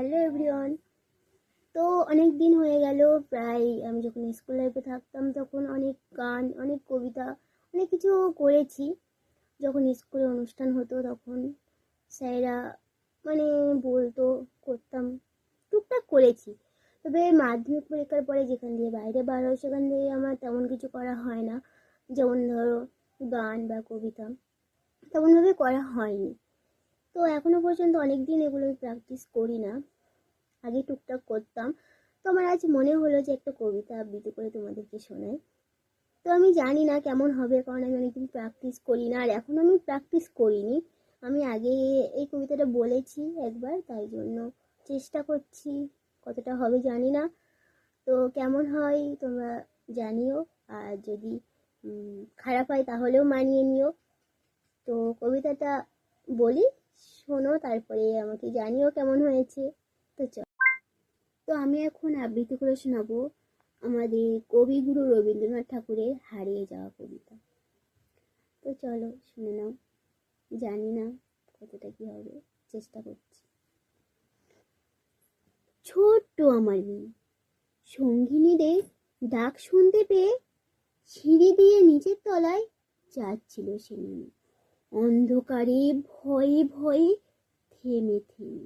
Hello everyone. তো অনেক দিন হয়ে গেল, প্রায় আমি যখন স্কুল লাইফে থাকতাম তখন অনেক গান, অনেক কবিতা, অনেক কিছু করেছি। যখন স্কুলে অনুষ্ঠান হতো তখন স্যারেরা মানে বলতো, করতাম, টুকটাক করেছি। তবে মাধ্যমিক পরীক্ষার পরে যেখান দিয়ে বাইরে বার হয় সেখান দিয়ে আমার তেমন কিছু করা হয় না। যেমন ধরো গান বা কবিতা তেমনভাবে করা হয়নি। তো এখনো পর্যন্ত অনেক দিন এগুলো আমি প্র্যাকটিস করি না, আগে টুকটাক করতাম। তো আমার আজ মনে হলো যে একটা কবিতা আবৃত্তি করে তোমাদেরকে শোনাই। তো আমি জানি না কেমন হবে, কারণ আমি অনেকদিন প্র্যাকটিস করি না, আর এখন আমি প্র্যাকটিস করিনি। আমি আগে এই কবিতাটা বলেছি একবার, তাই জন্য চেষ্টা করছি, কতটা হবে জানি না। তো কেমন হয় তোমরা জানিও, আর যদি খারাপ হয় তাহলেও মানিয়ে নিও। তো কবিতাটা বলি, শোনো, তারপরে আমাকে জানিও কেমন হয়েছে। তো তো আমি এখন আবৃত্তি করে শোনাবো আমাদের কবিগুরু রবীন্দ্রনাথ ঠাকুরের হারিয়ে যাওয়া কবিতা। তো চলো শুনে নাও, জানি না কতটা কি হবে, চেষ্টা করছি। ছোট্ট আমার মেয়ে সঙ্গিনীদের ডাক শুনতে পেয়ে সিঁড়ি দিয়ে নিচের তলায় যাচ্ছিল সে নেমে, অন্ধকারে ভয়ে ভয়ে থেমে থেমে।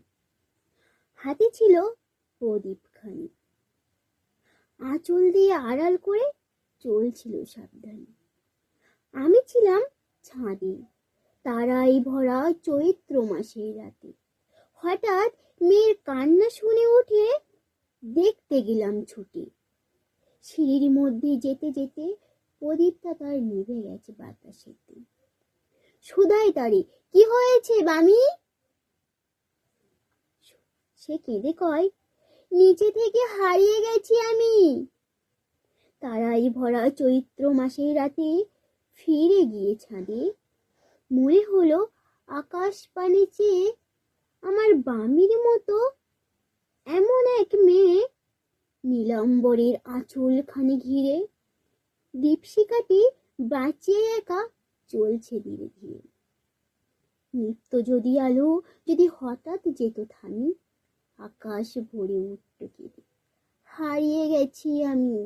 হাতে ছিল প্রদীপখানি, আঁচল দিয়ে আড়াল করে চলছিল সাবধানে। আমি ছিলাম ছাদে, তারাই ভরা চৈত্র মাসের রাতে। হঠাৎ মেয়ের কান্না শুনে উঠে দেখতে গেলাম ছুটে। সিঁড়ির মধ্যে যেতে যেতে প্রদীপটা তার নিভে গেছে বাতাসেতে। সুধাই তারে, কি হয়েছে বামি? সে কেঁদে কয়, নিচে থেকে হারিয়ে গেছি আমি। তারাই ভরা চৈত্র মাসের রাতে ফিরে গিয়ে ছাদে মনে হলো আকাশ পানে চেয়ে আমার বামির মতো এমন এক মেয়ে নীলাম্বরের আঁচল খানি ঘিরে দীপশিখাটি বাঁচিয়ে একা চলছে ধীরে ধীরে। নিত্য যদি আলো যদি হঠাৎ যেত থামি, আকাশ ভরে উঠত কেঁদে, হারিয়ে গেছি আমি।